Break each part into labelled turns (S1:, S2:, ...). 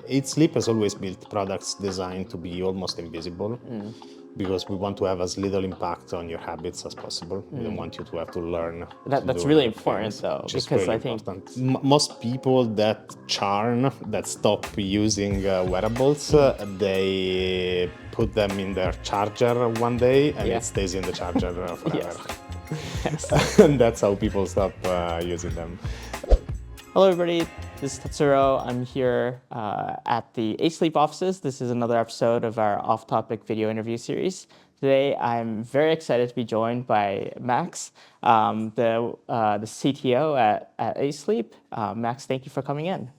S1: Eat Sleep has always built products designed to be almost invisible because we want to have as little impact on your habits as possible. We don't want you to have to learn to
S2: That's
S1: do
S2: really
S1: new
S2: important
S1: things,
S2: though,
S1: which is
S2: because
S1: really
S2: I think,
S1: important. Most people that churn, that stop using wearables, they put them in their charger one day and
S2: Yeah.
S1: it stays in the charger forever.
S2: Yes.
S1: And that's how people stop using them.
S2: Hello, everybody. This is Tetsuro. I'm here at the Sleep offices. This is another episode of our off-topic video interview series. Today, I'm very excited to be joined by Max, the CTO at Sleep. Max, thank you for coming in.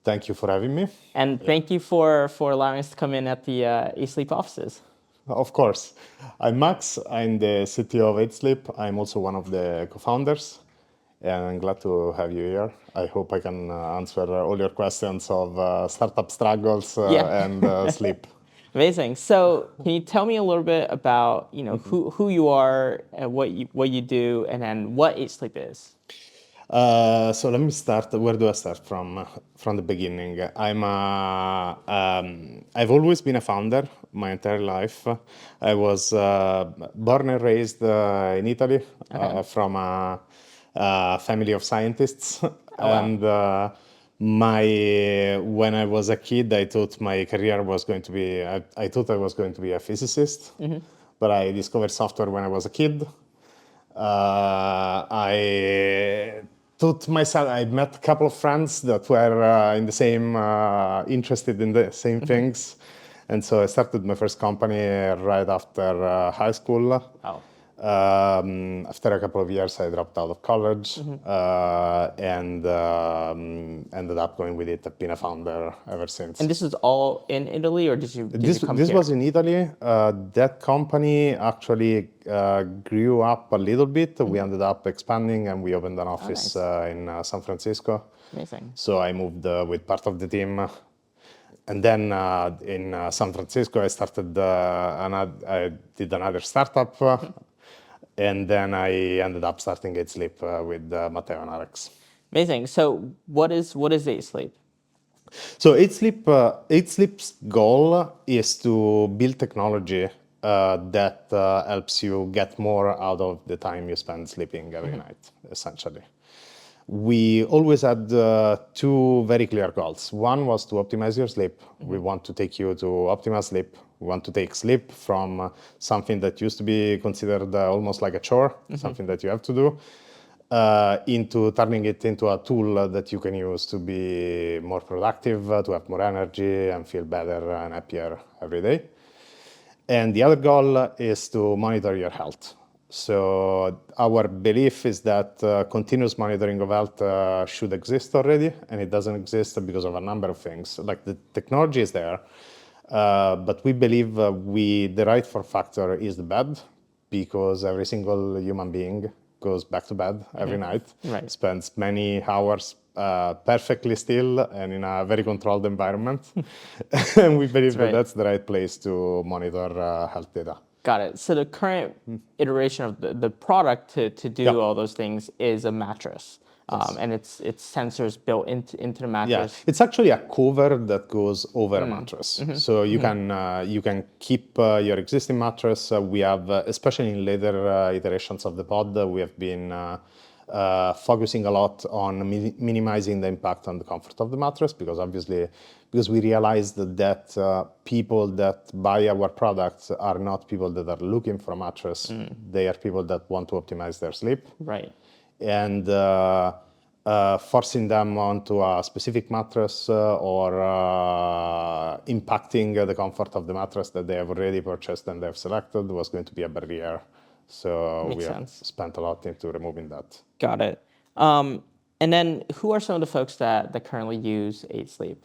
S1: Thank you for having me.
S2: And thank you for allowing us to come in at the Sleep offices.
S1: Of course. I'm Max. I'm the CTO of Sleep. I'm also one of the co-founders. And I'm glad to have you here. I hope I can answer all your questions of startup struggles and sleep.
S2: Amazing. So, can you tell me a little bit about who you are, and what you do, and then what Eat Sleep is?
S1: So let me start. Where do I start from? From the beginning. I've always been a founder my entire life. I was born and raised in Italy from a family of scientists, and when I was a kid, I thought my career was going to be. I thought I was going to be a physicist, but I discovered software when I was a kid. I thought myself, I met a couple of friends that were in the same, interested in the same things. And so I started my first company right after high school.
S2: Oh.
S1: After a couple of years, I dropped out of college and ended up going with it. I've been a founder ever since.
S2: And this is all in Italy, or did you come
S1: This
S2: here?
S1: was in Italy. That company actually grew up a little bit. We ended up expanding and we opened an office in San Francisco.
S2: Amazing.
S1: So I moved with part of the team. And then in San Francisco, I started I did another startup. And then I ended up starting Eat Sleep with Matteo and Alex.
S2: Amazing. So what is Eat Sleep?
S1: So Eat Sleep's goal is to build technology that helps you get more out of the time you spend sleeping every night, essentially. We always had two very clear goals. One was to optimize your sleep. We want to take you to optimal sleep. We want to take sleep from something that used to be considered almost like a chore, something that you have to do, into turning it into a tool that you can use to be more productive, to have more energy and feel better and happier every day. And the other goal is to monitor your health. So our belief is that continuous monitoring of health should exist already, and it doesn't exist because of a number of things. Like the technology is there, but we believe the right form factor is the bed, because every single human being goes back to bed every night, spends many hours perfectly still and in a very controlled environment. And we believe that that's the right place to monitor health data.
S2: Got it. So the current iteration of the product to do all those things is a mattress. And it's sensors built into the mattress.
S1: Yeah, it's actually a cover that goes over a mattress. So you can keep your existing mattress. We have, especially in later iterations of the pod, we have been focusing a lot on minimizing the impact on the comfort of the mattress, because we realized that people that buy our products are not people that are looking for a mattress. They are people that want to optimize their sleep.
S2: Right.
S1: And forcing them onto a specific mattress or impacting the comfort of the mattress that they have already purchased and they've selected was going to be a barrier. So we have spent a lot into removing that.
S2: Got it. And then who are some of the folks that currently use Eat Sleep?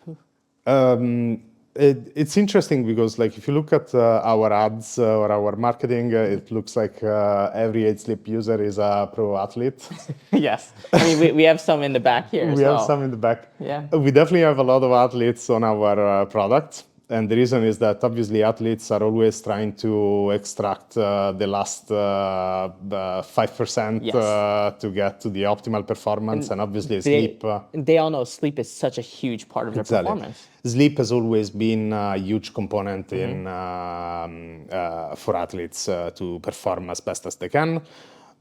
S1: It's interesting because, like, if you look at our ads or our marketing, it looks like every Eat Sleep user is a pro athlete.
S2: Yes. I mean, we have some in the back here as well.
S1: We have some in the back.
S2: Yeah.
S1: We definitely have a lot of athletes on our product. And the reason is that obviously athletes are always trying to extract the last 5%
S2: Yes.
S1: to get to the optimal performance. And obviously sleep.
S2: They all know sleep is such a huge part of their
S1: Exactly.
S2: performance.
S1: Sleep has always been a huge component in for athletes to perform as best as they can.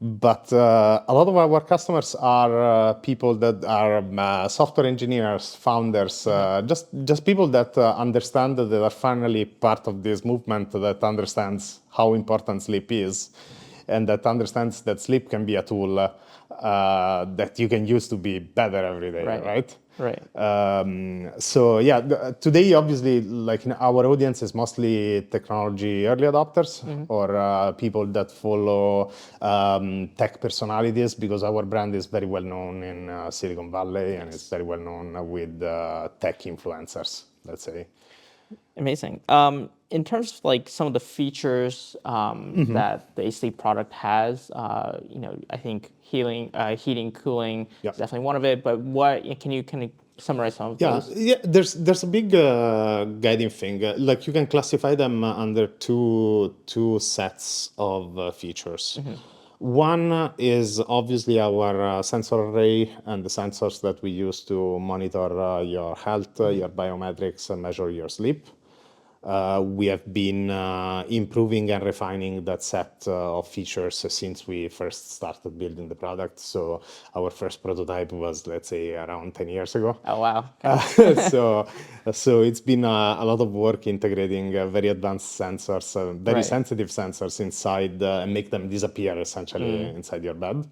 S1: But a lot of our customers are people that are software engineers, founders, just people that understand that they are finally part of this movement that understands how important sleep is, and that understands that sleep can be a tool that you can use to be better every day, right?
S2: Right.
S1: So yeah, today obviously like our audience is mostly technology early adopters or people that follow tech personalities, because our brand is very well known in Silicon Valley and it's very well known with tech influencers, let's say.
S2: Amazing. In terms of like some of the features that the A-Sleep product has, I think heating, cooling
S1: Yeah.
S2: is definitely one of it. But what can you summarize some of those?
S1: Yeah, there's a big guiding thing. Like you can classify them under two sets of features. One is obviously our sensor array and the sensors that we use to monitor your health, your biometrics, and measure your sleep. We have been improving and refining that set of features since we first started building the product. So our first prototype was, let's say, around 10 years ago.
S2: Oh, wow.
S1: So it's been a lot of work integrating very advanced sensors, very sensitive sensors inside and make them disappear essentially inside your bed.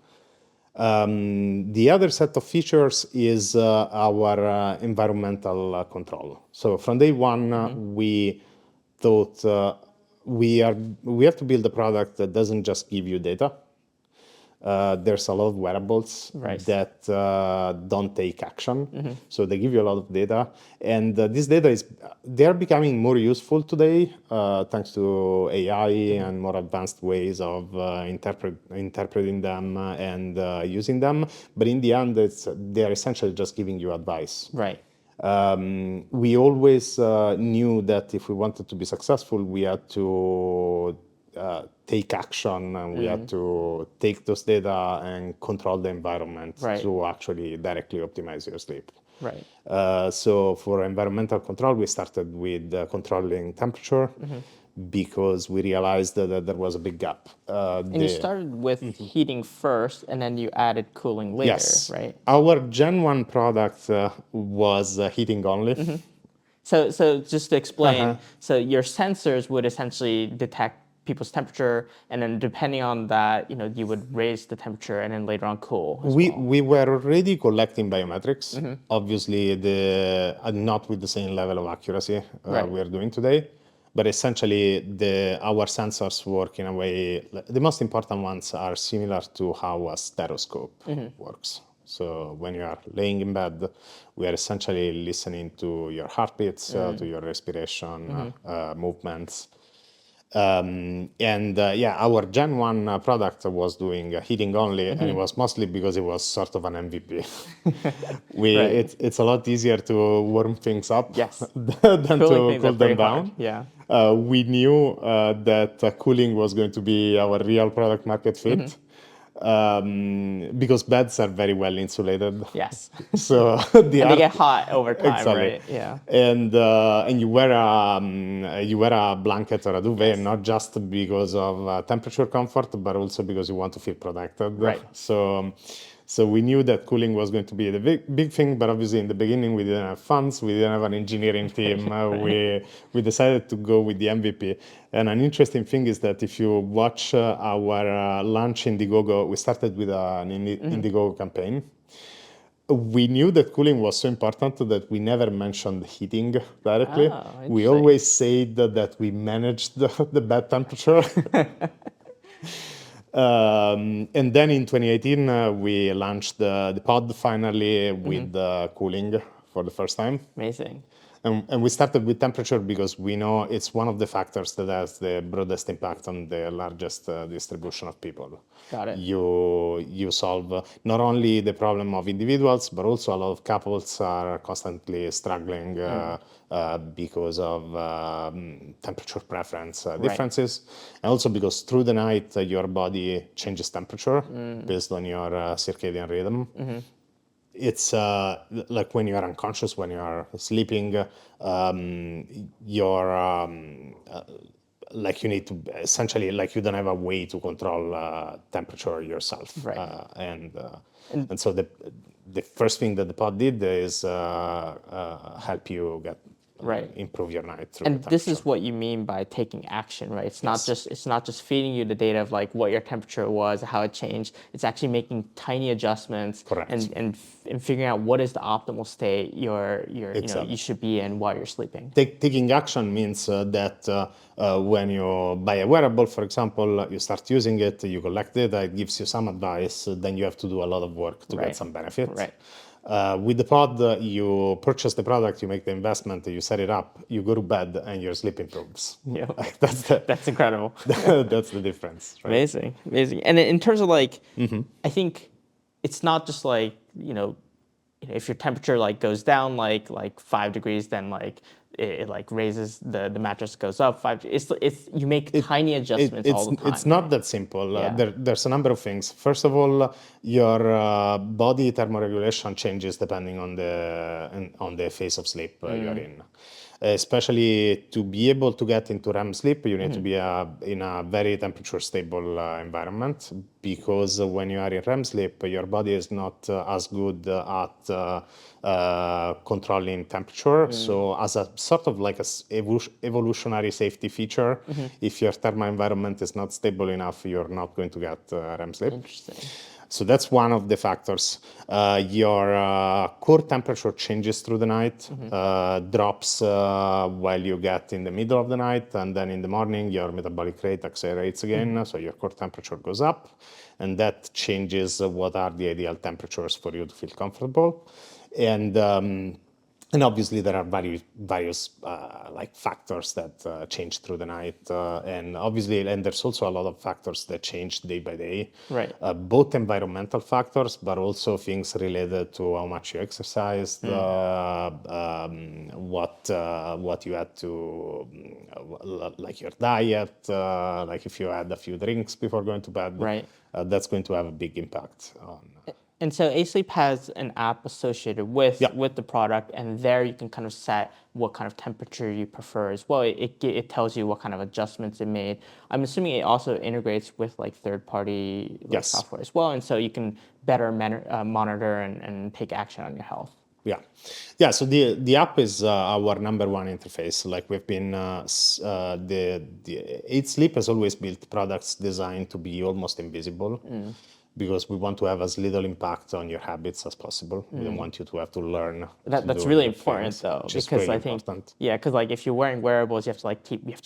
S1: The other set of features is our environmental control. So from day one, we thought we have to build a product that doesn't just give you data. There's a lot of wearables that don't take action. So they give you a lot of data. And this data they're becoming more useful today thanks to AI and more advanced ways of interpreting them and using them. But in the end, they're essentially just giving you advice.
S2: Right.
S1: We always knew that if we wanted to be successful, we had to take action and we had to take those data and control the environment to actually directly optimize your sleep.
S2: Right.
S1: So for environmental control, we started with controlling temperature because we realized that there was a big gap.
S2: And you started with heating first, and then you added cooling later,
S1: Yes.
S2: right?
S1: Our Gen 1 product was heating only.
S2: So just to explain, so your sensors would essentially detect people's temperature, and then depending on that, you would raise the temperature and then later on cool as well.
S1: We were already collecting biometrics, obviously not with the same level of accuracy we are doing today, but essentially our sensors work in a way, the most important ones are similar to how a stethoscope works. So when you are laying in bed, we are essentially listening to your heartbeats, to your respiration, movements. Our Gen 1 product was doing heating only, and it was mostly because it was sort of an MVP. It's a lot easier to warm things up than to cool them down.
S2: Yeah.
S1: We knew that cooling was going to be our real product market fit. Because beds are very well insulated.
S2: Yes.
S1: So
S2: and they get hot over time, right?
S1: Yeah. And you wear a blanket or a duvet not just because of temperature comfort, but also because you want to feel protected.
S2: Right.
S1: So we knew that cooling was going to be the big thing, but obviously in the beginning we didn't have funds, we didn't have an engineering team. We decided to go with the MVP. And an interesting thing is that if you watch our launch Indiegogo, we started with an Indiegogo campaign. We knew that cooling was so important that we never mentioned heating directly. We always said that we managed the bed temperature. And then in 2018, we launched the pod finally with cooling for the first time.
S2: Amazing.
S1: And we started with temperature because we know it's one of the factors that has the broadest impact on the largest distribution of people.
S2: Got it.
S1: You solve not only the problem of individuals, but also a lot of couples are constantly struggling because of temperature preference differences, and also because through the night your body changes temperature based on your circadian rhythm. It's like when you are unconscious, when you are sleeping, you're like you need to essentially like you don't have a way to control temperature yourself.
S2: Right.
S1: And so the first thing that the pod did is help you get
S2: Right.
S1: improve your night through
S2: And
S1: the
S2: this is
S1: temperature.
S2: what you mean by taking action, right? It's not
S1: Yes.
S2: just feeding you the data of like what your temperature was, how it changed. It's actually making tiny adjustments
S1: Correct.
S2: and figuring out what is the optimal state you
S1: Exactly.
S2: should be in while you're sleeping.
S1: Taking action means that when you buy a wearable, for example, you start using it, you collect data, it gives you some advice, then you have to do a lot of work to
S2: Right.
S1: get some benefit.
S2: Right.
S1: With the pod, you purchase the product, you make the investment, you set it up, you go to bed, and your sleep improves.
S2: Yeah.
S1: Like, that's
S2: incredible.
S1: that's the difference, right?
S2: Amazing, amazing. And in terms of like, I think it's not just like if your temperature like goes down like 5 degrees, then like it like raises the mattress goes up 5. It's you make tiny adjustments all the time.
S1: It's not that simple.
S2: Yeah.
S1: There's a number of things. First of all, your body thermoregulation changes depending on the phase of sleep you're in. Especially to be able to get into REM sleep, you need to be in a very temperature stable environment, because when you are in REM sleep, your body is not as good at controlling temperature. So as a sort of like evolutionary safety feature, if your thermal environment is not stable enough, you're not going to get REM sleep.
S2: Interesting.
S1: So that's one of the factors. Your core temperature changes through the night, drops while you get in the middle of the night, and then in the morning your metabolic rate accelerates again, so your core temperature goes up, and that changes what are the ideal temperatures for you to feel comfortable. And obviously there are various like factors that change through the night, and there's also a lot of factors that change day by day.
S2: Right.
S1: Both environmental factors, but also things related to how much you exercised, what you had to, like your diet, like if you had a few drinks before going to bed.
S2: Right.
S1: That's going to have a big impact on.
S2: And so Asleep has an app associated with
S1: Yeah.
S2: with the product, and there you can kind of set what kind of temperature you prefer as well. It tells you what kind of adjustments it made. I'm assuming it also integrates with like third-party
S1: Yes.
S2: software as well, and so you can better monitor and take action on your health.
S1: Yeah. So the app is our number one interface. Like we've been, the Eat Sleep has always built products designed to be almost invisible, because we want to have as little impact on your habits as possible. We don't want you to have to learn.
S2: That's really important though, because I think
S1: important.
S2: because like if you're wearing wearables, you have to like you have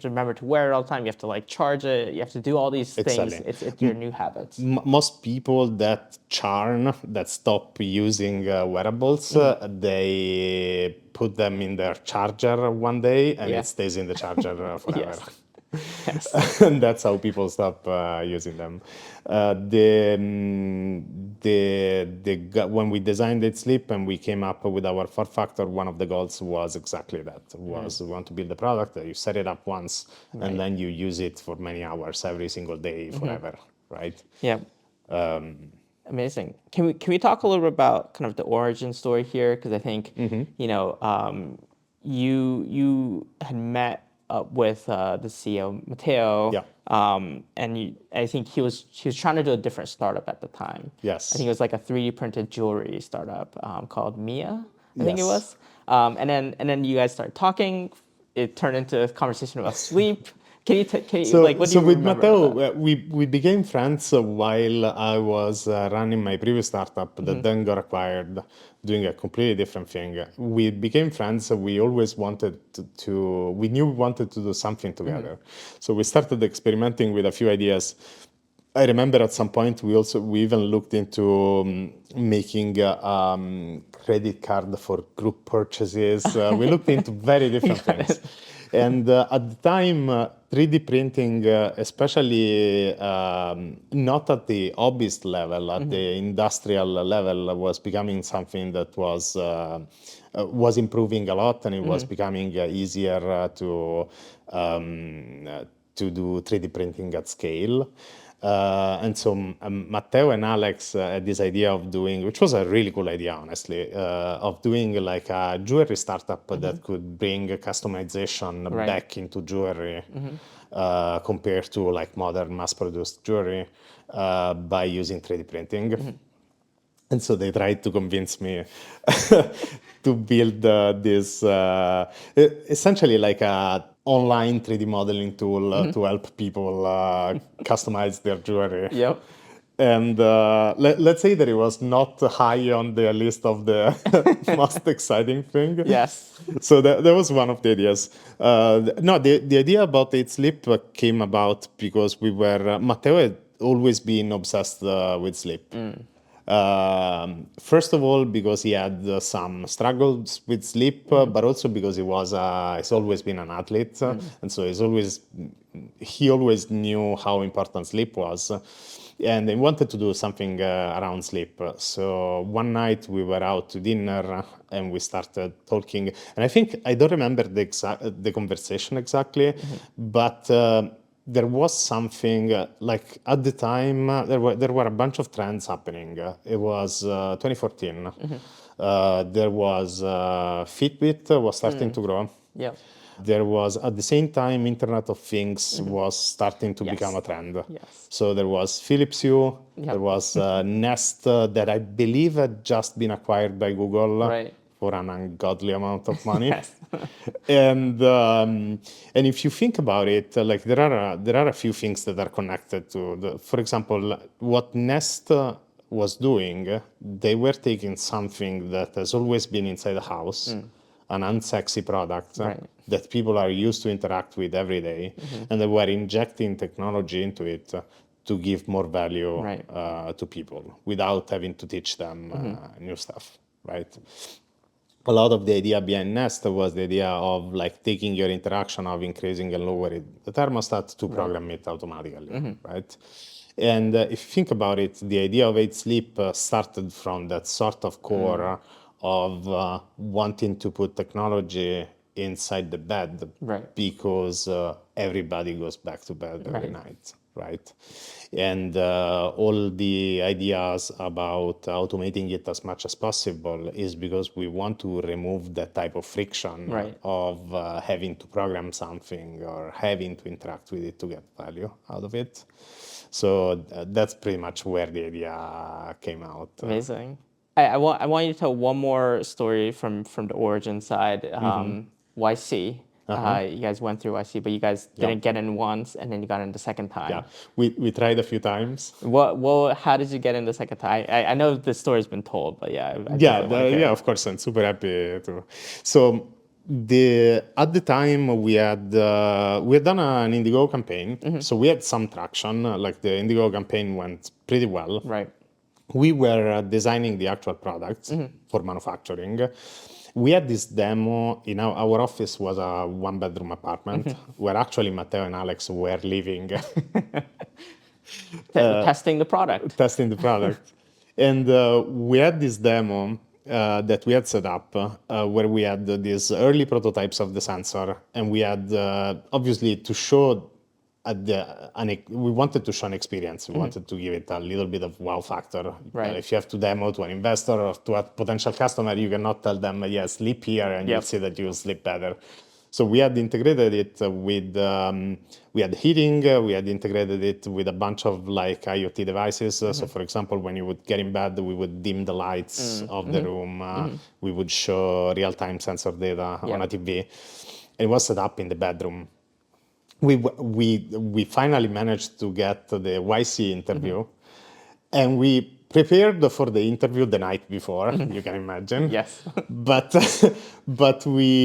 S2: to remember to wear it all the time. You have to like charge it. You have to do all these things.
S1: Exactly.
S2: It's your new habits.
S1: Most people that stop using wearables, they put them in their charger one day, and
S2: Yeah.
S1: it stays in the charger forever.
S2: Yes. Yes.
S1: And that's how people stop using them. When we designed It Sleep and we came up with our form factor, one of the goals was exactly that. We want to build a product that you set it up once, and then you use it for many hours every single day forever, right?
S2: Yeah. Amazing. Can we talk a little bit about kind of the origin story here? Because I think you had met with the CEO Matteo.
S1: Yeah.
S2: And I think he was trying to do a different startup at the time.
S1: Yes.
S2: I think it was like a 3D printed jewelry startup called Mia. I think it
S1: Yes.
S2: was. And then you guys started talking. It turned into a conversation about sleep. Can you
S1: So,
S2: like what do you
S1: with
S2: remember
S1: Matteo,
S2: about that?
S1: we became friends while I was running my previous startup that then got acquired, doing a completely different thing. We became friends. We always wanted we knew we wanted to do something together. So we started experimenting with a few ideas. I remember at some point we even looked into making credit card for group purchases. We looked into very different
S2: Got
S1: things,
S2: it.
S1: and at the time, 3D printing, especially not at the hobbyist level, at the industrial level, was becoming something that was improving a lot, and it was becoming easier to do 3D printing at scale. And so Matteo and Alex had this idea of doing, which was a really cool idea, honestly, of doing like a jewelry startup that could bring customization
S2: Right.
S1: back into jewelry compared to like modern mass-produced jewelry by using 3D printing. And so they tried to convince me to build this essentially like a online 3D modeling tool to help people customize their jewelry.
S2: Yep.
S1: And let's say that it was not high on the list of the most exciting thing.
S2: Yes.
S1: So that was one of the ideas. No, the idea about Eat Sleep came about because Matteo had always been obsessed with sleep. First of all, because he had some struggles with sleep, but also because he's always been an athlete, and so he always knew how important sleep was, and he wanted to do something around sleep. So one night we were out to dinner and we started talking, and I don't remember the conversation exactly, but. There was something like at the time there were a bunch of trends happening. It was 2014. There was Fitbit was starting to grow.
S2: Yep.
S1: There was at the same time Internet of Things was starting to become a
S2: Yes.
S1: trend.
S2: Yes.
S1: So there was Philips Hue.
S2: Yep.
S1: There was Nest that I believe had just been acquired by Google.
S2: Right.
S1: For an ungodly amount of money.
S2: Yes.
S1: And if you think about it, like there are a few things that are connected to for example, what Nest was doing, they were taking something that has always been inside the house, an unsexy product
S2: Right.
S1: that people are used to interact with every day, and they were injecting technology into it to give more value
S2: Right.
S1: to people without having to teach them new stuff, right? A lot of the idea behind Nest was the idea of like taking your interaction of increasing and lowering the thermostat to program it automatically, right? And if you think about it, the idea of 8 Sleep started from that sort of core of wanting to put technology inside the bed
S2: Right.
S1: because everybody goes back to bed every
S2: Right.
S1: night, right? And all the ideas about automating it as much as possible is because we want to remove that type of friction
S2: Right.
S1: of having to program something or having to interact with it to get value out of it. So that's pretty much where the idea came out.
S2: Amazing. I want you to tell one more story from the origin side. YC. You guys went through YC, but you guys didn't get in once, and then you got in the second time.
S1: Yeah, we tried a few times.
S2: How did you get in the second time? I know this story's been told, but yeah. I
S1: Yeah,
S2: definitely wanna hear
S1: yeah,
S2: it.
S1: of course, I'm super happy to. So at the time we had done an Indigo campaign, so we had some traction. Like the Indigo campaign went pretty well.
S2: Right.
S1: We were designing the actual products for manufacturing. We had this demo in our office was a 1-bedroom apartment where actually Matteo and Alex were living.
S2: Testing the product.
S1: Testing the product. And we had this demo that we had set up where we had these early prototypes of the sensor, and we had obviously to show we wanted to show an experience. We wanted to give it a little bit of wow factor.
S2: Right.
S1: If you have to demo to an investor or to a potential customer, you cannot tell them, yes, sleep here, and you'll see that you'll sleep better. So we had integrated it with, we had heating, we had integrated it with a bunch of like IoT devices. So for example, when you would get in bed, we would dim the lights of the room. We would show real-time sensor data on a TV. It was set up in the bedroom. We finally managed to get the YC interview, and we prepared for the interview the night before, you can imagine.
S2: Yes.
S1: But but we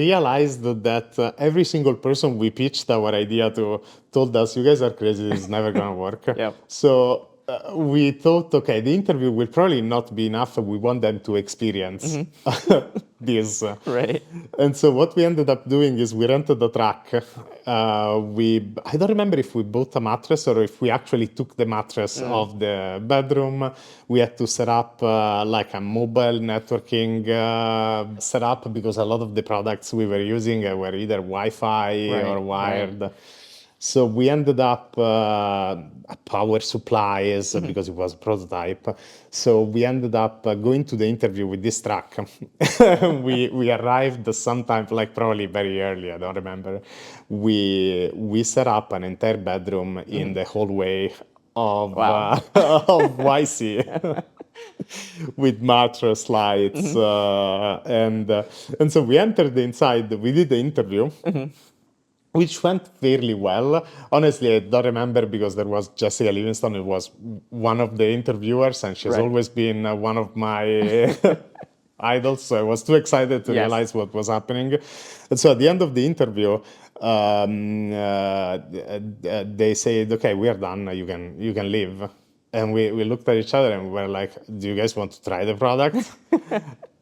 S1: realized that every single person we pitched our idea to told us, "You guys are crazy. This is never gonna work."
S2: Yep.
S1: So we thought, okay, the interview will probably not be enough. We want them to experience this.
S2: Right.
S1: And so what we ended up doing is we rented a truck. I don't remember if we bought a mattress or if we actually took the mattress of the bedroom. We had to set up like a mobile networking setup because a lot of the products we were using were either Wi-Fi
S2: Right,
S1: or
S2: right.
S1: wired. So we ended up power supplies because it was a prototype. So we ended up going to the interview with this truck. we arrived sometime, like probably very early. I don't remember. We set up an entire bedroom in the hallway of
S2: Wow.
S1: of YC. With mattress lights and so we entered inside. We did the interview, which went fairly well. Honestly, I don't remember because there was Jessica Livingston, who was one of the interviewers, and she's
S2: Right.
S1: always been one of my idols. So I was too excited to
S2: Yes.
S1: realize what was happening. And so at the end of the interview, they said, "Okay, we are done. You can leave." And we looked at each other and we were like, "Do you guys want to try the product?"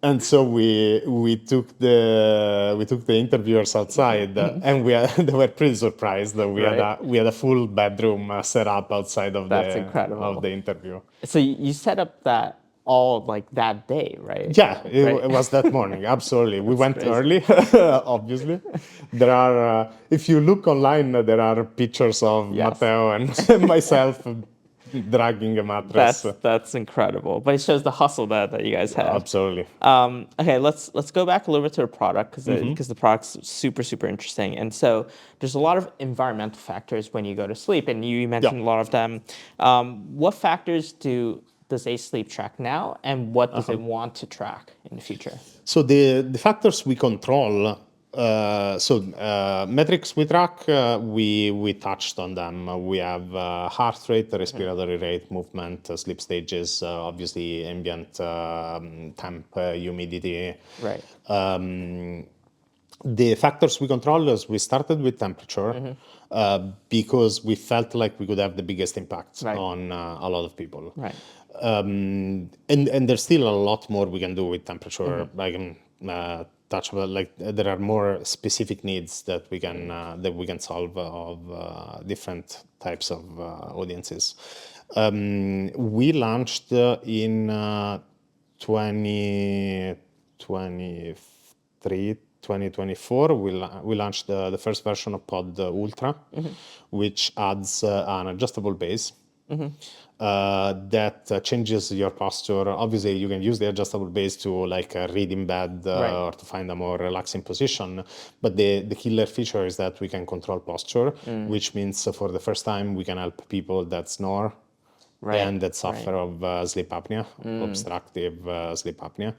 S1: And so we took the interviewers outside, and they were pretty surprised that
S2: Right.
S1: we had a full bedroom set up outside of
S2: That's
S1: the
S2: incredible.
S1: interview.
S2: So you set up that all like that day, right?
S1: Yeah,
S2: Right.
S1: it was that morning. Absolutely, we went
S2: crazy.
S1: early. Obviously, there are if you look online, there are pictures of
S2: Yes.
S1: Matteo and myself dragging a mattress.
S2: That's incredible. But it shows the hustle that you guys had.
S1: Absolutely.
S2: Okay, let's go back a little bit to the product because the product's super interesting. And so there's a lot of environmental factors when you go to sleep, and you mentioned a lot of them. What factors does a sleep track now, and what does it want to track in the future?
S1: So the factors we control, metrics we track, we touched on them. We have heart rate, respiratory rate, movement, sleep stages, obviously ambient temp, humidity.
S2: Right.
S1: The factors we control is we started with temperature because we felt like we could have the biggest impact on a lot of people.
S2: Right.
S1: And there's still a lot more we can do with temperature. I can touch about like there are more specific needs that we can solve of different types of audiences. We launched in 2024, we launched the first version of Pod Ultra, which adds an adjustable base that changes your posture. Obviously, you can use the adjustable base to like read in bed or to find a more relaxing position. But the killer feature is that we can control posture, which means for the first time we can help people that snore and that suffer of sleep apnea, obstructive sleep apnea.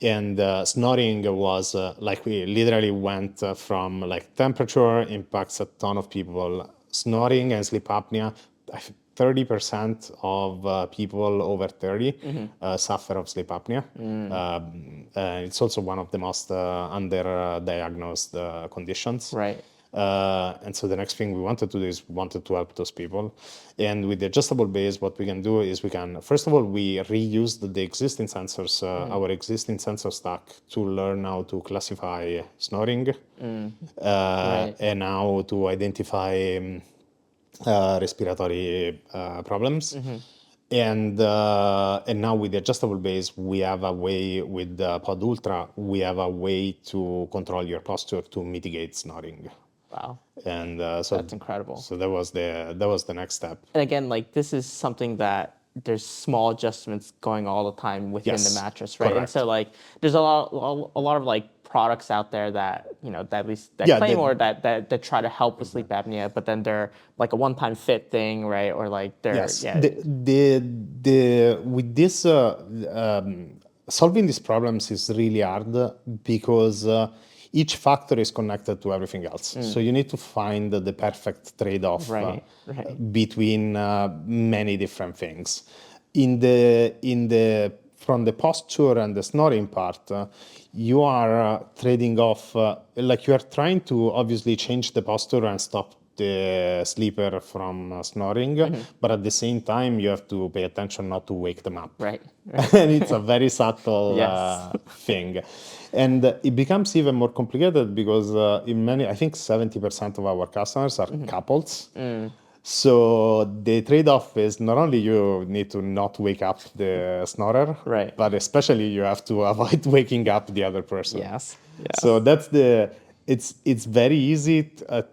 S1: And snoring was like we literally went from like temperature impacts a ton of people. Snoring and sleep apnea, 30% of people over 30 suffer of sleep apnea. It's also one of the most underdiagnosed conditions.
S2: Right.
S1: And so the next thing we wanted to do is we wanted to help those people. And with the adjustable base, what we can do is we can, first of all, we reused the existing sensors, our existing sensor stack to learn how to classify snoring and how to identify respiratory problems. And now with the adjustable base, we have a way with Pod Ultra, we have a way to control your posture to mitigate snoring.
S2: Wow.
S1: And
S2: so that's incredible.
S1: So that was the next step.
S2: And again, like this is something that there's small adjustments going all the time within the mattress, right?
S1: Correct.
S2: And so like there's a lot of like products out there that that at least claim or that try to help with sleep apnea, but then they're like a one-time fit thing, right? Or like they're
S1: with this solving these problems is really hard because each factor is connected to everything else. So you need to find the perfect trade-off between many different things. from the posture and the snoring part, you are trading off, like you are trying to obviously change the posture and stop the sleeper from snoring, but at the same time you have to pay attention not to wake them up.
S2: Right.
S1: And it's a very subtle
S2: Yes.
S1: thing. And it becomes even more complicated because I think 70% of our customers are couples. So the trade-off is not only you need to not wake up the snorer,
S2: Right.
S1: but especially you have to avoid waking up the other person.
S2: Yes.
S1: So it's very easy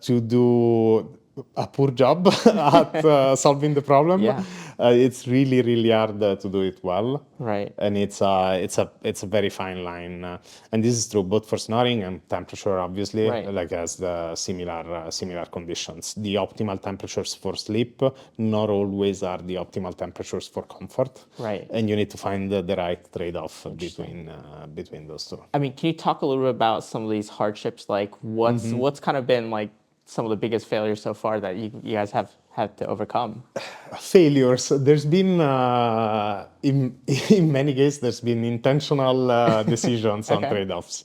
S1: to do a poor job at solving the problem.
S2: Yeah.
S1: It's really, really hard to do it well.
S2: Right.
S1: And it's a very fine line, and this is true both for snoring and temperature. Obviously,
S2: Right.
S1: like as the similar conditions. The optimal temperatures for sleep not always are the optimal temperatures for comfort.
S2: Right.
S1: And you need to find the right trade-off between those two.
S2: I mean, can you talk a little bit about some of these hardships? Like, what's kind of been like some of the biggest failures so far that you guys have had to overcome?
S1: Failures. There's been in many cases there's been intentional decisions on
S2: Okay.
S1: trade-offs.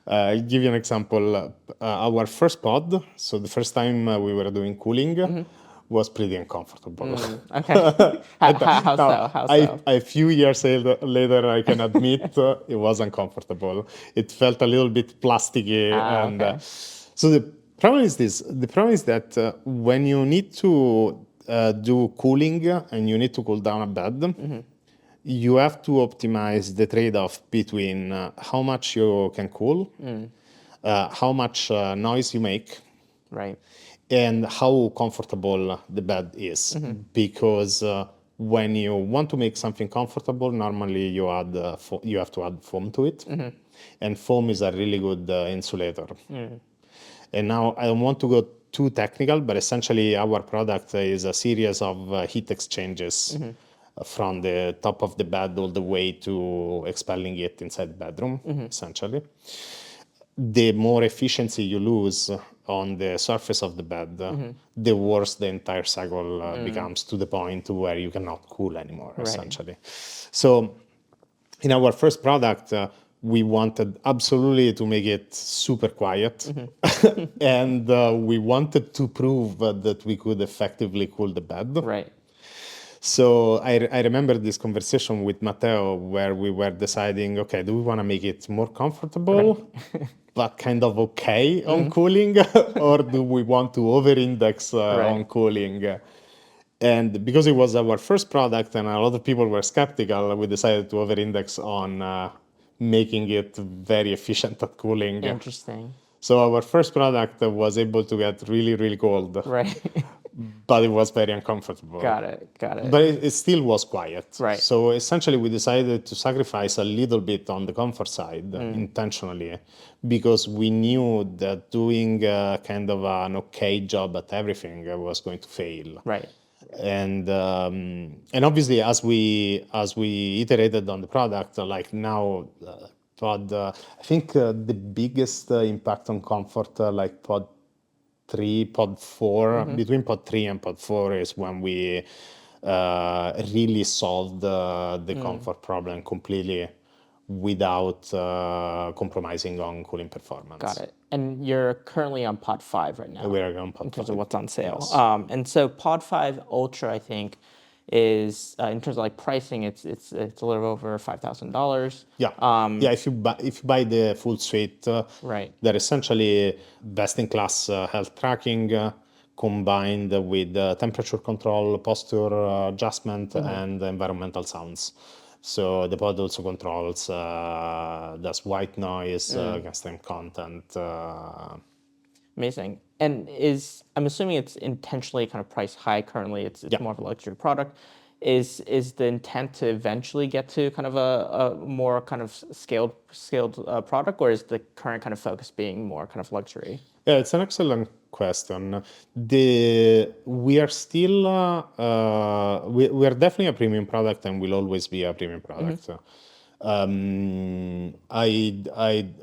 S1: I'll give you an example. Our first pod, so the first time we were doing cooling, was pretty uncomfortable.
S2: Okay. How so? How so?
S1: A few years later, I can admit it was uncomfortable. It felt a little bit plasticky, and
S2: Okay.
S1: so the problem is this. The problem is that when you need to do cooling and you need to cool down a bed, you have to optimize the trade-off between how much you can cool, how much noise you make,
S2: Right.
S1: and how comfortable the bed is. Because when you want to make something comfortable, normally you have to add foam to it, and foam is a really good insulator. And now I don't want to go too technical, but essentially our product is a series of heat exchanges from the top of the bed all the way to expelling it inside the bedroom, essentially. The more efficiency you lose on the surface of the bed, the worse the entire cycle becomes, to the point where you cannot cool anymore, essentially. So in our first product, we wanted absolutely to make it super quiet. And we wanted to prove that we could effectively cool the bed.
S2: Right.
S1: So I remember this conversation with Matteo where we were deciding, okay, do we want to make it more comfortable, but kind of okay on cooling, or do we want to over-index on cooling? And because it was our first product and a lot of people were skeptical, we decided to over-index on making it very efficient at cooling.
S2: Interesting.
S1: So our first product was able to get really, really cold,
S2: Right.
S1: but it was very uncomfortable.
S2: Got it.
S1: But it still was quiet.
S2: Right.
S1: So essentially, we decided to sacrifice a little bit on the comfort side intentionally, because we knew that doing kind of an okay job at everything was going to fail.
S2: Right.
S1: And obviously, as we iterated on the product, like now, pod, I think the biggest impact on comfort, like pod 3, pod 4, between pod 3 and pod 4 is when we really solved the comfort problem completely without compromising on cooling performance.
S2: Got it. And you're currently on Pod 5 right now.
S1: We are on pod
S2: in terms
S1: 5.
S2: of what's on sale.
S1: Yes.
S2: And so Pod 5 Ultra, I think, is in terms of like pricing, it's a little over $5,000.
S1: Yeah. If you buy the full suite,
S2: Right.
S1: they're essentially best-in-class health tracking combined with temperature control, posture adjustment, and environmental sounds. So the pod also controls does white noise, custom content.
S2: Amazing. And I'm assuming it's intentionally kind of priced high currently. It's more of a luxury product. Is the intent to eventually get to kind of a more kind of scaled product, or is the current kind of focus being more kind of luxury?
S1: Yeah, it's an excellent question. We are still we are definitely a premium product and will always be a premium product.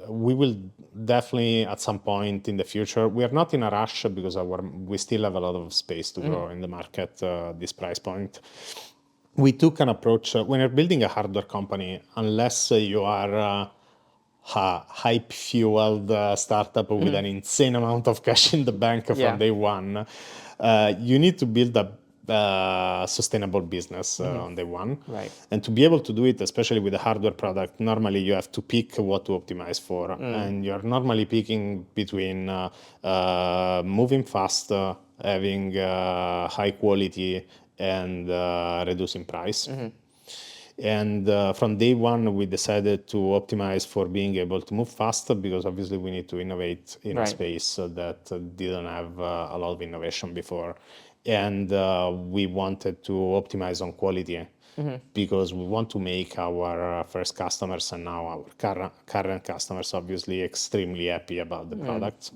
S1: We will definitely at some point in the future. We are not in a rush because we still have a lot of space to grow in the market this price point. we took an approach when you're building a hardware company, unless you are a hype-fueled startup with an insane amount of cash in the bank from
S2: Yeah.
S1: day one, you need to build a sustainable business on day one.
S2: Right.
S1: And to be able to do it, especially with a hardware product, normally you have to pick what to optimize for. And you're normally picking between moving fast, having high quality, and reducing price. And from day one, we decided to optimize for being able to move faster because obviously we need to innovate in a
S2: Right.
S1: space that didn't have a lot of innovation before. And we wanted to optimize on quality because we want to make our first customers and now our current customers obviously extremely happy about the product.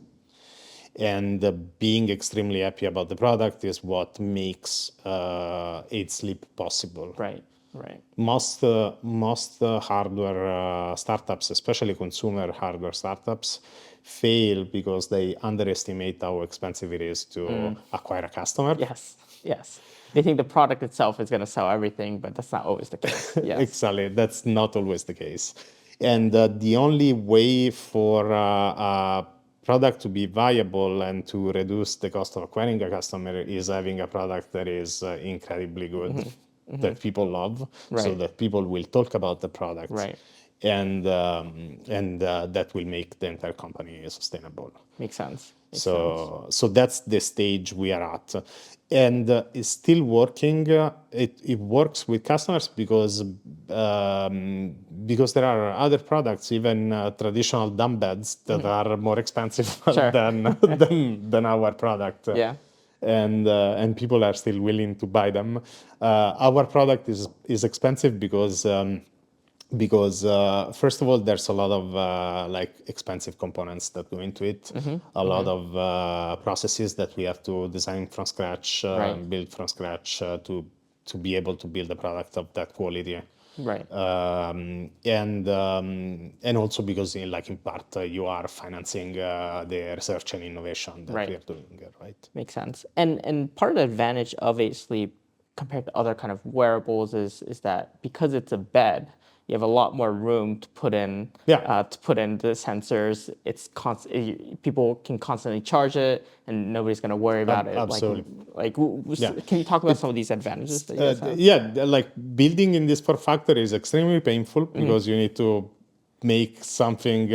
S1: And being extremely happy about the product is what makes 8sleep possible.
S2: Right. Right.
S1: Most hardware startups, especially consumer hardware startups, fail because they underestimate how expensive it is to acquire a customer.
S2: Yes. Yes. They think the product itself is going to sell everything, but that's not always the case. Yes.
S1: Exactly, that's not always the case. And the only way for a product to be viable and to reduce the cost of acquiring a customer is having a product that is incredibly good, that people love, so
S2: Right.
S1: that people will talk about the product,
S2: Right.
S1: and that will make the entire company sustainable.
S2: Makes sense. Makes sense.
S1: So that's the stage we are at, and it's still working. It works with customers because there are other products, even traditional dumb beds, that are more expensive
S2: Sure.
S1: than our product.
S2: Yeah.
S1: And people are still willing to buy them. Our product is expensive because first of all, there's a lot of like expensive components that go into it, a lot of processes that we have to design from scratch,
S2: Right.
S1: build from scratch to be able to build a product of that quality.
S2: Right.
S1: And also because in part you are financing the research and innovation that
S2: Right.
S1: we are doing, right?
S2: Makes sense. And part of the advantage of a sleep compared to other kind of wearables is that because it's a bed, you have a lot more room to put in
S1: Yeah.
S2: the sensors. People can constantly charge it, and nobody's going to worry about it.
S1: Absolutely. Yeah.
S2: Can you talk about some of these advantages that you guys have?
S1: Yeah, like building in this form factor is extremely painful because you need to make something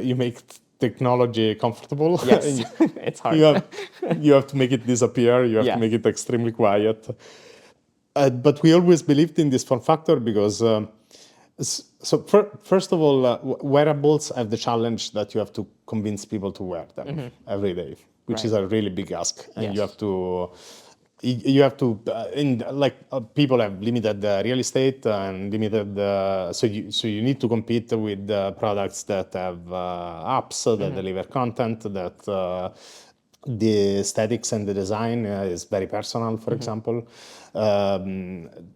S1: you make technology comfortable.
S2: Yes, it's hard.
S1: You have to make it disappear. You have
S2: Yeah.
S1: to make it extremely quiet. But we always believed in this form factor because first of all, wearables have the challenge that you have to convince people to wear them every day, which is
S2: Right.
S1: a really big ask, and
S2: Yes.
S1: you have to people have limited real estate and limited so you need to compete with products that have apps that deliver content that the aesthetics and the design is very personal, for example.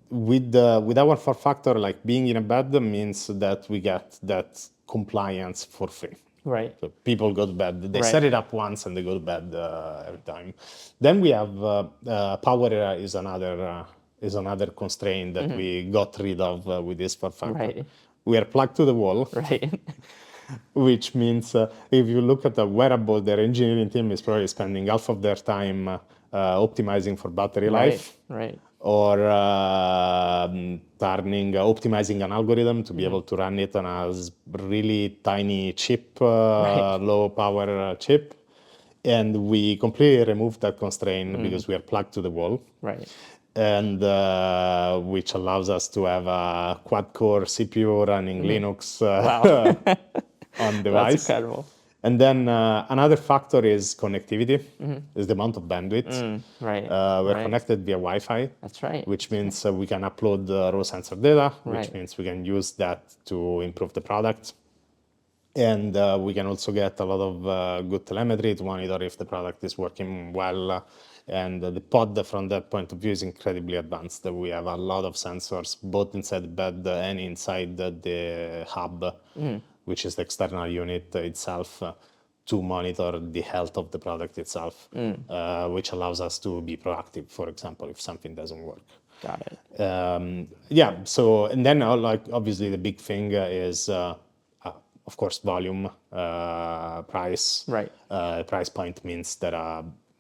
S1: With our form factor, like being in a bed means that we get that compliance for free.
S2: Right.
S1: So people go to bed, they
S2: Right.
S1: set it up once and they go to bed every time. Then we have power is another constraint that we got rid of with this form factor.
S2: Right.
S1: We are plugged to the wall,
S2: Right.
S1: which means if you look at a wearable, their engineering team is probably spending half of their time optimizing for battery life,
S2: Right.
S1: or optimizing an algorithm to be able to run it on a really tiny chip,
S2: Right.
S1: low power chip. And we completely removed that constraint because we are plugged to the wall.
S2: Right.
S1: And which allows us to have a quad-core CPU running Linux
S2: Wow.
S1: on
S2: That's
S1: device.
S2: incredible.
S1: And then another factor is connectivity, is the amount of bandwidth.
S2: Right.
S1: We're
S2: Right.
S1: connected via Wi-Fi,
S2: That's right.
S1: which means we can upload raw sensor data, which
S2: Right.
S1: means we can use that to improve the product. And we can also get a lot of good telemetry to monitor if the product is working well. And the pod from that point of view is incredibly advanced. We have a lot of sensors, both inside the bed and inside the hub, which is the external unit itself, to monitor the health of the product itself, which allows us to be proactive, for example, if something doesn't work.
S2: Got it.
S1: Yeah. So and then like obviously the big thing is of course volume, price.
S2: Right.
S1: Price point means that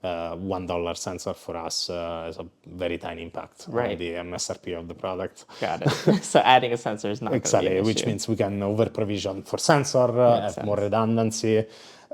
S1: $1 sensor for us has a very tiny impact on
S2: Right.
S1: the MSRP of the product.
S2: Got it. So adding a sensor is not going to be an
S1: Exactly, which
S2: issue.
S1: means we can over provision for sensor,
S2: Makes
S1: have more
S2: sense.
S1: redundancy,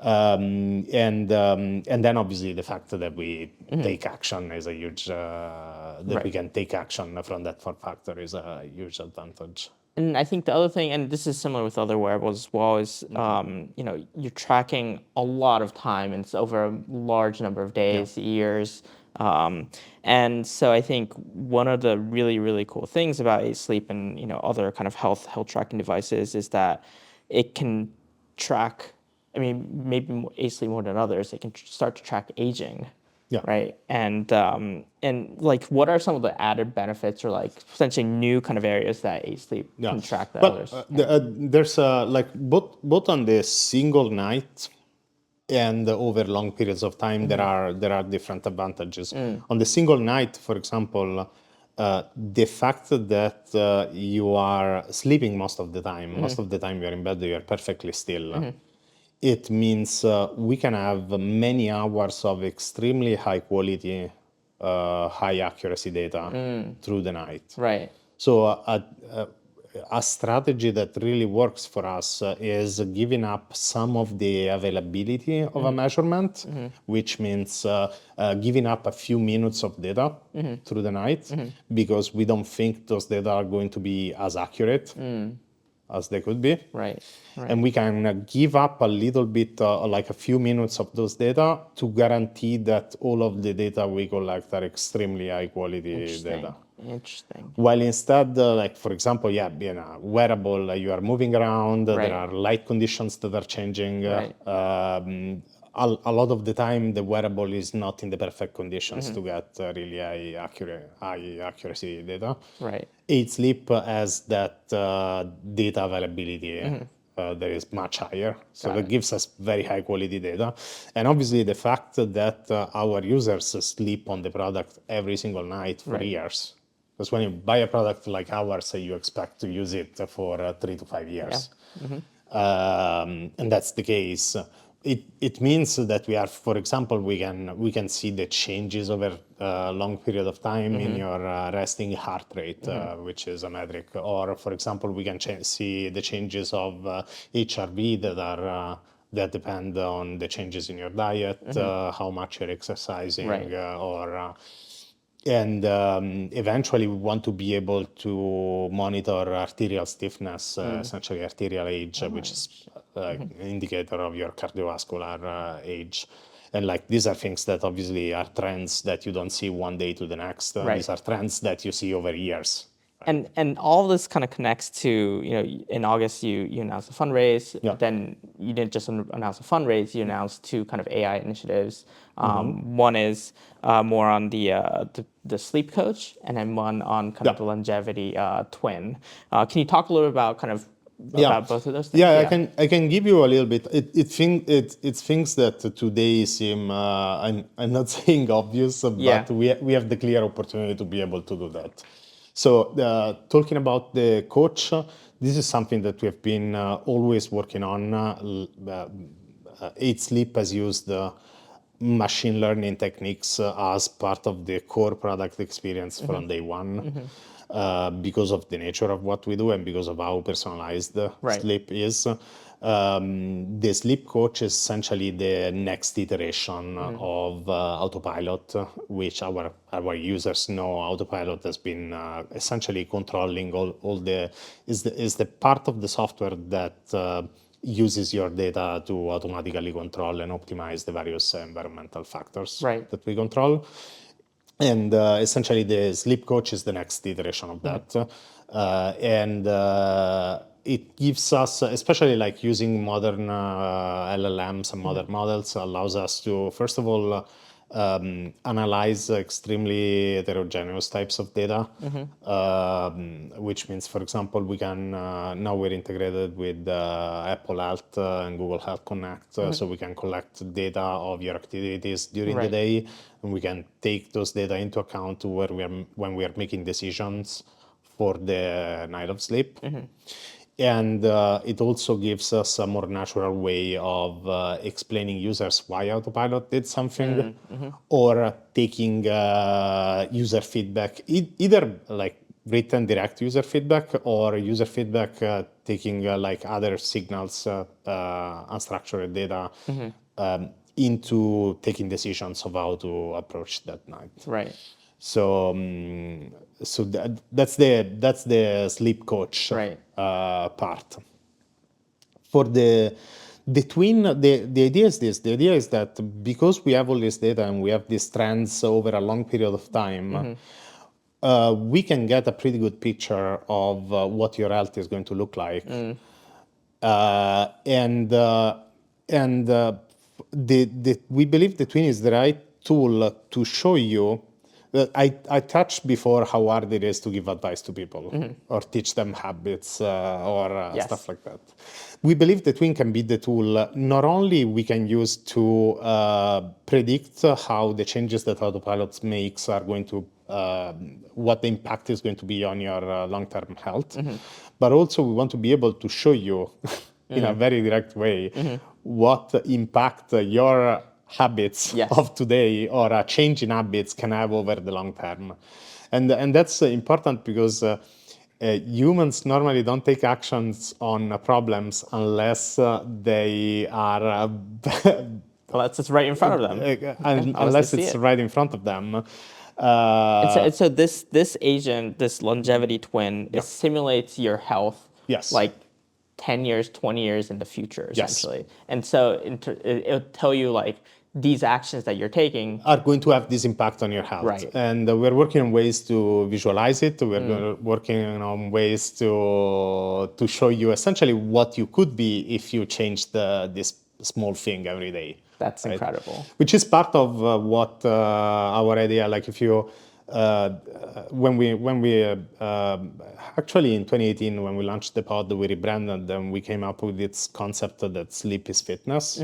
S1: and then obviously the fact that we take action is a huge that we
S2: Right.
S1: can take action from that form factor is a huge advantage.
S2: And I think the other thing, and this is similar with other wearables as well, is you're tracking a lot of time, and it's over a large number of days, years. And so I think one of the really, really cool things about Sleep and other kind of health tracking devices is that it can track. I mean, maybe Sleep more than others. It can start to track aging.
S1: Yeah.
S2: Right. And like, what are some of the added benefits or like potentially new kind of areas that Sleep can track that
S1: Well,
S2: others?
S1: there's like both on the single night and over long periods of time there are different advantages. On the single night, for example, the fact that you are sleeping most of the time you're in bed, you're perfectly still. It means we can have many hours of extremely high quality, high accuracy data through the night.
S2: Right.
S1: So a strategy that really works for us is giving up some of the availability of a measurement, which means giving up a few minutes of data through the night, because we don't think those data are going to be as accurate as they could be.
S2: Right. Right.
S1: And we can give up a little bit, like a few minutes of those data to guarantee that all of the data we collect are extremely high quality data.
S2: Interesting.
S1: While instead, like for example, being a wearable, you are moving around,
S2: Right.
S1: there are light conditions that are changing.
S2: Right.
S1: A lot of the time, the wearable is not in the perfect conditions to get really high accuracy data.
S2: Right.
S1: Sleep has that data availability that is much higher. So that gives us very high quality data. And obviously the fact that our users sleep on the product every single night for years. Because when you buy a product like ours, you expect to use it for 3 to 5 years. And that's the case. It means that we are, for example, we can see the changes over a long period of time in your resting heart rate, which is a metric. Or, for example, we can see the changes of HRV that depend on the changes in your diet, how much you're exercising,
S2: Right.
S1: and eventually we want to be able to monitor arterial stiffness, essentially arterial age, which is an indicator of your cardiovascular age. And like these are things that obviously are trends that you don't see one day to the next.
S2: Right.
S1: These are trends that you see over years.
S2: And all of this kind of connects to, in August you announced a fundraise.
S1: Yeah.
S2: Then you didn't just announce a fundraise, you announced two kind of AI initiatives. One is more on the sleep coach, and then one on kind of the longevity twin. Can you talk a little about kind of about both of those things?
S1: I can give you a little bit. It's things that today seem I'm not saying obvious, but we have the clear opportunity to be able to do that. So talking about the coach, this is something that we have been always working on. Sleep has used machine learning techniques as part of the core product experience from day one. Because of the nature of what we do and because of how personalized sleep is. The sleep coach is essentially the next iteration of autopilot, which our users know. Autopilot has been essentially controlling all the is the part of the software that uses your data to automatically control and optimize the various environmental factors that we control. And essentially, the sleep coach is the next iteration of that. It gives us, especially like using modern LLMs and modern models, allows us to, first of all, analyze extremely heterogeneous types of data, which means, for example, we can now we're integrated with Apple Health and Google Health Connect, so we can collect data of your activities during the
S2: Right.
S1: day, and we can take those data into account when we are making decisions for the night of sleep. And it also gives us a more natural way of explaining users why autopilot did something, or taking user feedback, either like written direct user feedback or user feedback taking like other signals, unstructured data, into taking decisions of how to approach that night.
S2: Right.
S1: So, that's the sleep coach
S2: Right.
S1: part. For the twin, the idea is this. The idea is that because we have all this data and we have these trends over a long period of time, we can get a pretty good picture of what your health is going to look like. And we believe the twin is the right tool to show you. I touched before how hard it is to give advice to people or teach them habits or
S2: Yes.
S1: stuff like that. We believe the twin can be the tool not only we can use to predict how the changes that autopilot makes are going to what the impact is going to be on your long-term health, but also we want to be able to show you in a very direct way what impact your habits
S2: Yes.
S1: of today or a change in habits can have over the long term. And that's important because humans normally don't take actions on problems unless they are
S2: Unless it's right in front of them.
S1: unless
S2: they see
S1: it's
S2: it.
S1: right in front of them.
S2: And so this agent, this longevity twin, it simulates your health.
S1: Yes.
S2: Like 10 years, 20 years in the future,
S1: Yes.
S2: essentially. And so it'll tell you like these actions that you're taking
S1: are going to have this impact on your health.
S2: Right.
S1: And we're working on ways to visualize it. We're working on ways to show you essentially what you could be if you changed this small thing every day.
S2: That's
S1: right?
S2: incredible.
S1: Which is part of what our idea, like if you, when we actually in 2018, when we launched the pod, we rebranded and we came up with this concept that sleep is fitness.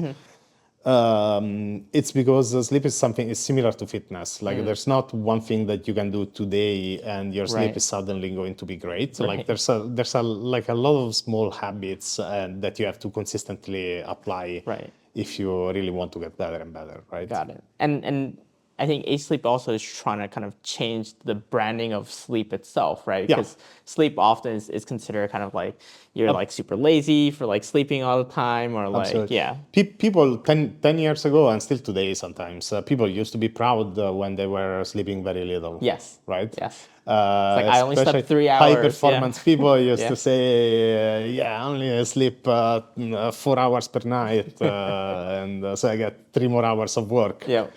S1: It's because sleep is something is similar to fitness. Like there's not one thing that you can do today and your sleep
S2: Right.
S1: is suddenly going to be great.
S2: Right.
S1: Like there's a like a lot of small habits that you have to consistently apply
S2: Right.
S1: if you really want to get better and better, right?
S2: Got it. And I think Sleep also is trying to kind of change the branding of sleep itself, right?
S1: Yeah.
S2: Because sleep often is considered kind of like you're like super lazy for like sleeping all the time or like,
S1: Absolutely.
S2: yeah.
S1: People 10 years ago and still today sometimes, people used to be proud when they were sleeping very little.
S2: Yes.
S1: Right?
S2: Yes. Like, I only slept
S1: Especially
S2: 3
S1: High
S2: hours,
S1: performance
S2: yeah.
S1: people used
S2: Yeah.
S1: to say, yeah, I only sleep 4 hours per night, and so I get 3 more hours of work.
S2: Yeah.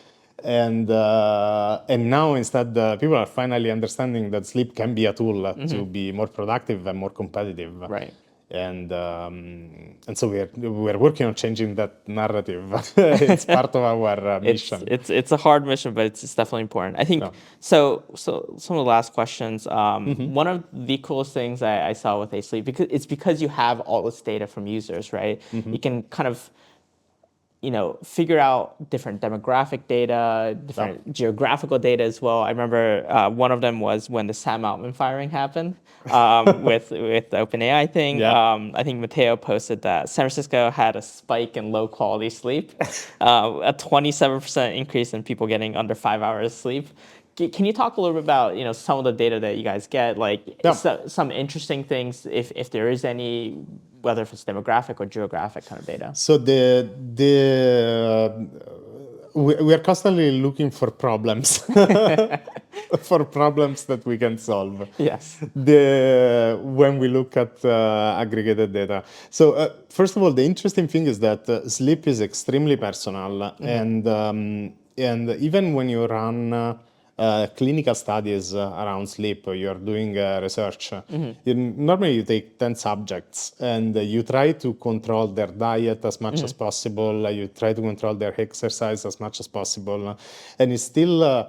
S1: And now instead, people are finally understanding that sleep can be a tool to be more productive and more competitive.
S2: Right.
S1: And so we're working on changing that narrative. It's part of our mission.
S2: It's a hard mission, but it's definitely important. I think so. Some of the last questions. One of the coolest things I saw with Sleep, because you have all this data from users, right? You can kind of figure out different demographic data, different geographical data as well. I remember one of them was when the Sam Altman firing happened with the OpenAI thing.
S1: Yeah.
S2: I think Matteo posted that San Francisco had a spike in low quality sleep, a 27% increase in people getting under 5 hours sleep. Can you talk a little bit about some of the data that you guys get, like some interesting things, if there is any, whether if it's demographic or geographic kind of data?
S1: So we are constantly looking for problems, for problems that we can solve.
S2: Yes.
S1: When we look at aggregated data. So first of all, the interesting thing is that sleep is extremely personal, and even when you run clinical studies around sleep. You're doing research. Normally, you take 10 subjects and you try to control their diet as much as possible. You try to control their exercise as much as possible. And it's still,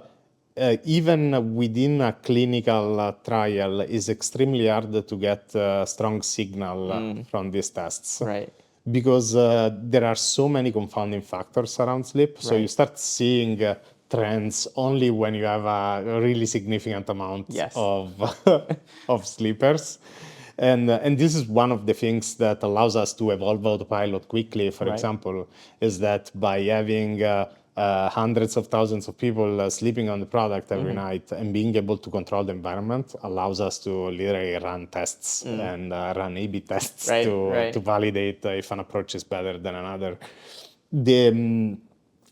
S1: even within a clinical trial, is extremely hard to get a strong signal from these tests.
S2: Right.
S1: Because there are so many confounding factors around sleep. So you start seeing trends only when you have a really significant amount
S2: Yes.
S1: of of sleepers. And this is one of the things that allows us to evolve autopilot quickly, for example, is that by having hundreds of thousands of people sleeping on the product every night and being able to control the environment allows us to literally run tests and run A/B tests to validate if an approach is better than another.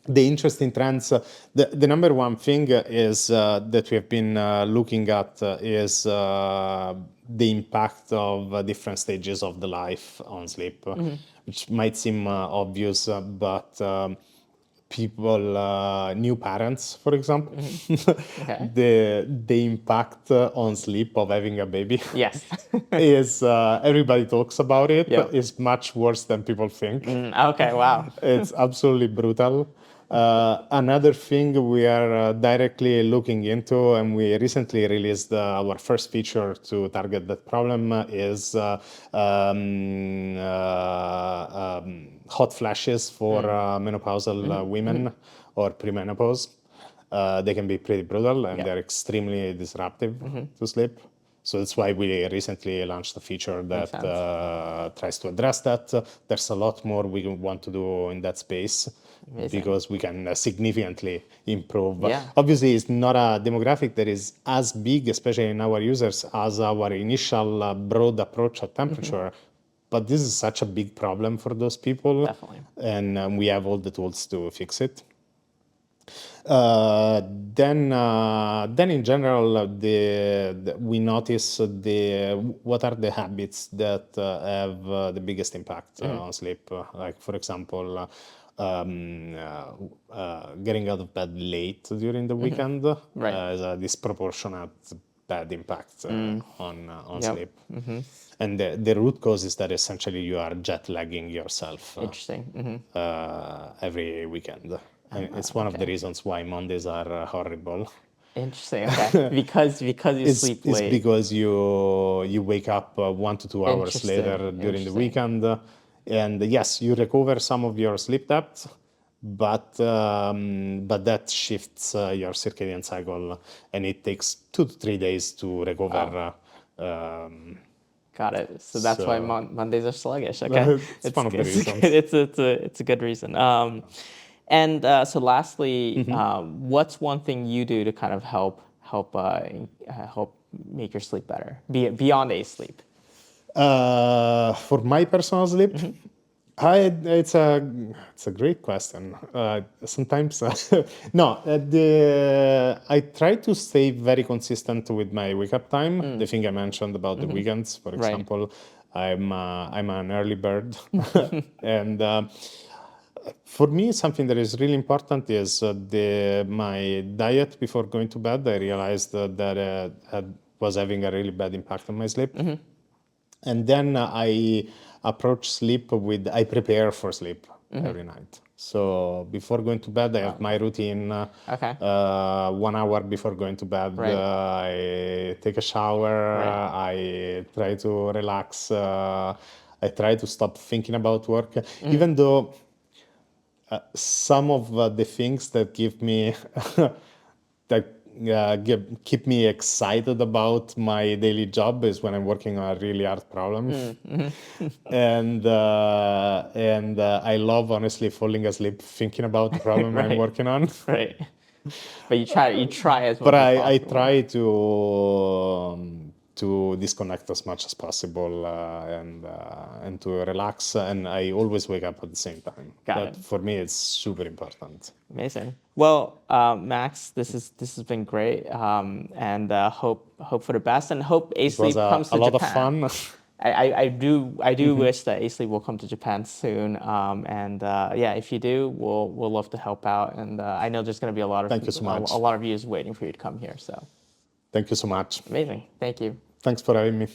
S1: The interesting trends, the number one thing is that we have been looking at is the impact of different stages of the life on sleep, which might seem obvious, but people, new parents, for example, the impact on sleep of having a baby
S2: Yes.
S1: is everybody talks about it.
S2: Yep.
S1: Is much worse than people think.
S2: Okay, wow.
S1: It's absolutely brutal. Another thing we are directly looking into, and we recently released our first feature to target that problem, is hot flashes for menopausal women or premenopause. They can be pretty brutal and they're extremely disruptive to sleep. So that's why we recently launched a feature that tries to address that. There's a lot more we want to do in that space.
S2: Amazing.
S1: Because we can significantly improve.
S2: Yeah.
S1: Obviously, it's not a demographic that is as big, especially in our users, as our initial broad approach at temperature. But this is such a big problem for those people.
S2: Definitely.
S1: And we have all the tools to fix it. Then in general, we notice what are the habits that have the biggest impact on sleep. Like, for example, getting out of bed late during the weekend has a disproportionate bad impact on sleep. And the root cause is that essentially you are jet lagging yourself every weekend. And it's one of the reasons why Mondays are horrible.
S2: Interesting. Okay. because you sleep late.
S1: It's because you wake up 1 to 2 hours later during the weekend, and yes, you recover some of your sleep debt, but that shifts your circadian cycle, and it takes 2 to 3 days to recover.
S2: Got it. So that's why Mondays are sluggish. Okay,
S1: it's one of the reasons.
S2: It's a good reason. So lastly, what's one thing you do to kind of help make your sleep better beyond sleep?
S1: For my personal sleep, it's a great question. Sometimes I try to stay very consistent with my wake up time. The thing I mentioned about the weekends, for example, I'm an early bird, and for me, something that is really important is my diet before going to bed. I realized that was having a really bad impact on my sleep. And then I approach sleep I prepare for sleep every night. So before going to bed, I have my routine. 1 hour before going to bed, I take a shower. I try to relax. I try to stop thinking about work, even though some of the things that give me keep me excited about my daily job is when I'm working on a really hard problem, and I love honestly falling asleep thinking about the problem I'm working on.
S2: Right. But you try as much
S1: But
S2: as
S1: I
S2: possible.
S1: try to disconnect as much as possible and to relax, and I always wake up at the same time.
S2: Got it.
S1: For me, it's super important.
S2: Amazing. Well, Max, this has been great, and hope for the best, and hope
S1: It was
S2: Sleep comes to
S1: a lot
S2: Japan.
S1: of fun.
S2: I do wish that A-Sleep will come to Japan soon. Yeah, if you do, we'll love to help out. And I know there's going to be a lot of
S1: Thank you so much.
S2: a lot of views waiting for you to come here. So
S1: Thank you so much.
S2: amazing. Thank you.
S1: Thanks for having me.